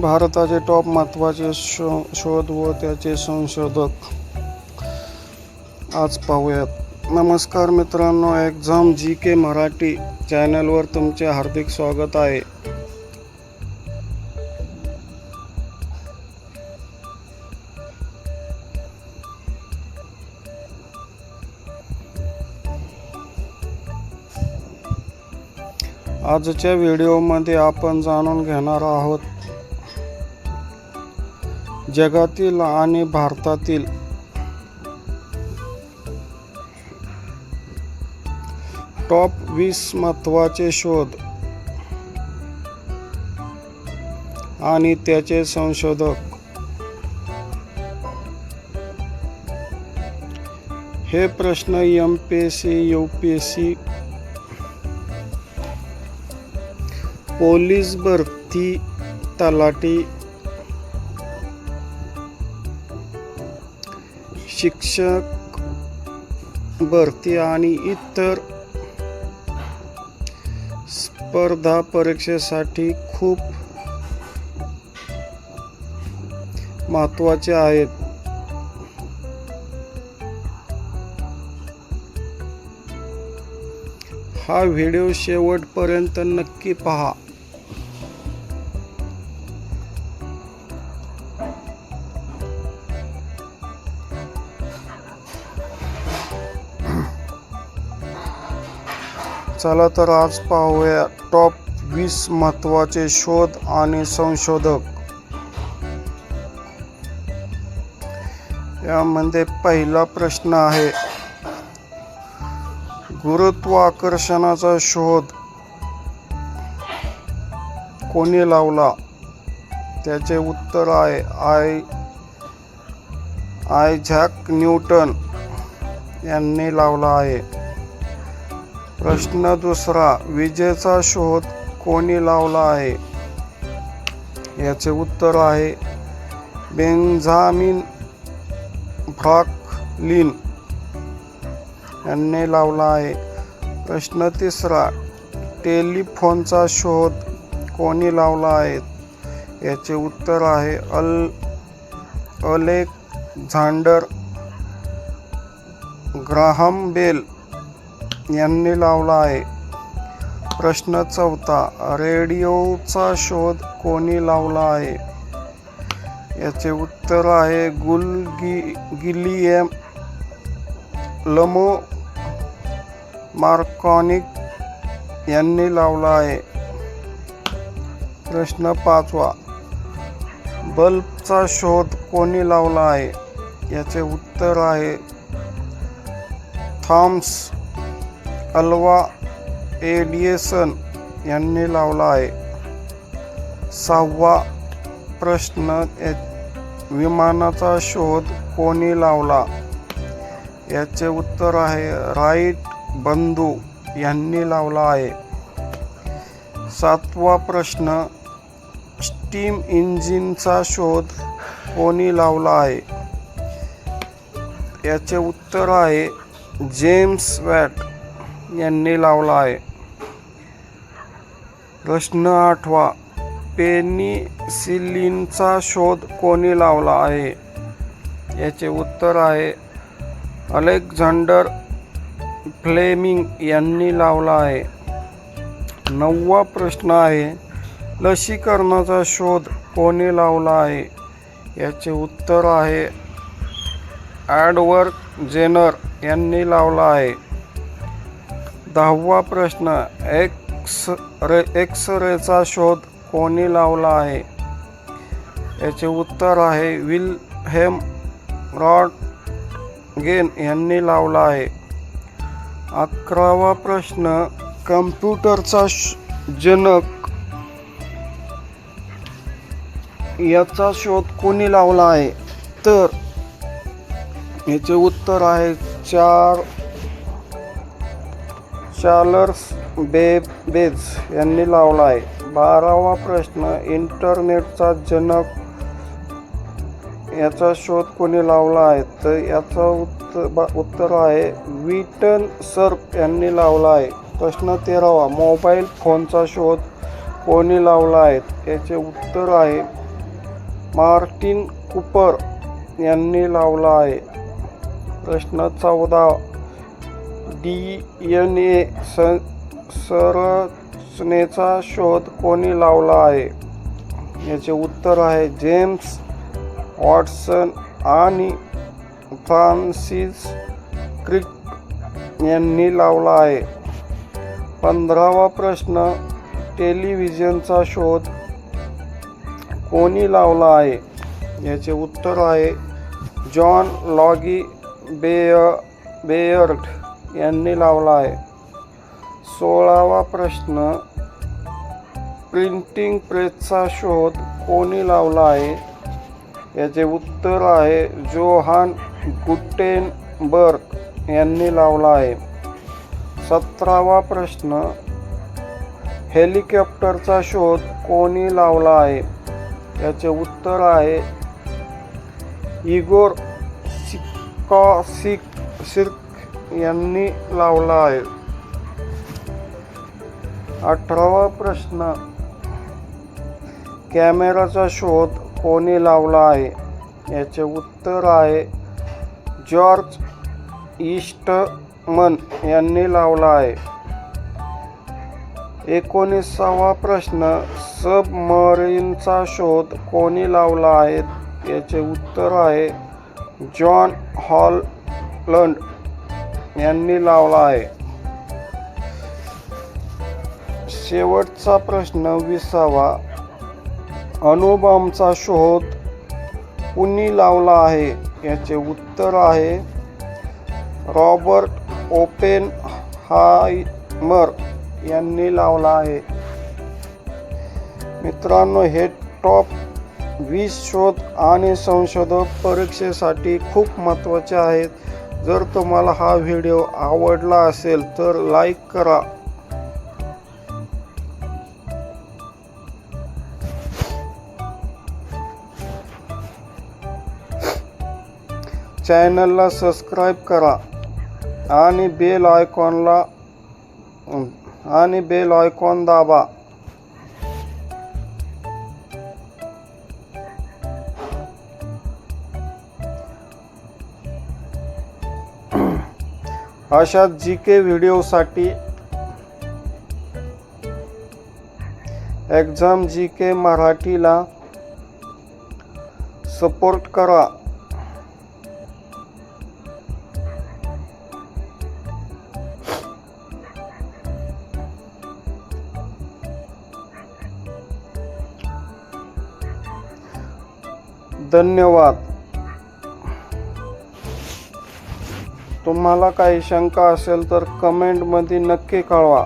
भारताचे टॉप महत्त्वाचे शोध व त्याचे संशोधक आज पाहूयात. नमस्कार मित्रांनो, एक्झाम GK मराठी चॅनलवर तुमचे हार्दिक स्वागत आहे. आजच्या व्हिडिओमध्ये आपण जाणून घेणार आहोत जगातील आणि भारतातील टॉप 20 महत्त्वाचे शोध आणि त्याचे संशोधक. हे प्रश्न MPSC, UPSC, पोलीस भरती, तलाठी, शिक्षक भरती आणि इतर स्पर्धा परीक्षेसाठी खूप महत्त्वाचे आहेत. हा व्हिडिओ शेवटपर्यंत नक्की पहा. चला तर आज पाहूया टॉप 20 महत्त्वाचे शोध आणि संशोधक. यामध्ये पहिला प्रश्न आहे, गुरुत्वाकर्षणाचा शोध कोणी लावला? त्याचे उत्तर आहे आयझॅक न्यूटन यांनी लावला आहे. प्रश्न दुसरा, विजेचा शोध कोणी लावला आहे? याचे उत्तर आहे बेंजामिन फ्रँकलिन यांनी लावला आहे. प्रश्न तिसरा, टेलिफोनचा शोध कोणी लावला आहे? याचे उत्तर आहे अलेक्झांडर ग्राहम बेल यांनी लावला आहे. प्रश्न चौथा, रेडिओचा शोध कोणी लावला आहे? याचे उत्तर आहे गिलियम लमो मार्कॉनिक यांनी लावला आहे. प्रश्न पाचवा, बल्बचा शोध कोणी लावला आहे? याचे उत्तर आहे थॉमस अल्वा एडिसन यांनी लावला आहे. सहावा प्रश्न, विमानाचा शोध कोणी लावला? याचे उत्तर आहे राईट बंधू यांनी लावला आहे. सातवा प्रश्न, स्टीम इंजिनचा शोध कोणी लावला आहे? याचे उत्तर आहे जेम्स वॅट यांनी लावला आहे. प्रश्न आठवा, पेनिसिलिनचा शोध कोणी लावला आहे? याचे उत्तर आहे अलेक्झांडर फ्लेमिंग यांनी लावला आहे. नववा प्रश्न आहे, लसीकरणाचा शोध कोणी लावला आहे? याचे उत्तर आहे एडवर्ड जेनर यांनी लावला आहे. दहावा प्रश्न, एक्स-रेचा शोध कोणी लावला आहे? याचे उत्तर आहे विल्हेम रॉन्टगेन यांनी लावला आहे. 11वा प्रश्न, कम्प्युटरचा जनक याचा शोध कोणी लावला आहे? तर याचे उत्तर आहे चार्ल्स बेबेज यांनी लावला आहे. 12वा प्रश्न, इंटरनेटचा जनक याचा शोध कोणी लावला आहे? तर याचा उत्तर आहे विटन सर्फ यांनी लावला आहे. प्रश्न 13वा, मोबाईल फोनचा शोध कोणी लावला आहे? याचे उत्तर आहे मार्टिन कूपर यांनी लावला आहे? प्रश्न 14. DNA संरचनेचा शोध कोणी लावला आहे? याचे उत्तर आहे जेम्स वॉटसन आणि फ्रान्सिस क्रिक यांनी लावला आहे. 15वा प्रश्न. टेलिव्हिजनचा शोध कोणी लावला आहे? याचे उत्तर आहे जॉन लॉगी बेयर्ड यांनी लावला आहे. 16वा प्रश्न. प्रिंटिंग प्रेसचा शोध कोणी लावला आहे? याचे उत्तर आहे जोहान गुटेनबर्ग यांनी लावला आहे. 17वा प्रश्न. हेलिकॉप्टरचा शोध कोणी लावला आहे? याचे उत्तर आहे इगोर सिर्क यांनी लावला आहे. 18वा प्रश्न. कॅमेराचा शोध कोणी लावला आहे? याचे उत्तर आहे जॉर्ज ईस्टमन यांनी लावला आहे. 19वा प्रश्न. सबमरीनचा शोध कोणी लावला आहे? याचे उत्तर आहे जॉन हॉलंड यांनी लावला आहे. शेवटचा प्रश्न 20वा. अणुबॉम्बचा शोध कुणी लावला आहे? याचे उत्तर आहे रॉबर्ट ओपेनहाइमर यांनी लावला आहे. मित्रांनो, हे टॉप 20 शोध आणि संशोधक परीक्षेसाठी खूप महत्त्वाचे आहेत. जर तुम्हाला हा व्हिडिओ आवडला असेल तर लाईक करा. चॅनलला सबस्क्राईब करा आणि बेल आयकॉन दाबा. अशा GK व्हिडिओसाठी एक्झाम GK मराठीला सपोर्ट करा. धन्यवाद. तुम्हाला काही शंका असेल तर कमेंटमध्ये नक्की कळवा.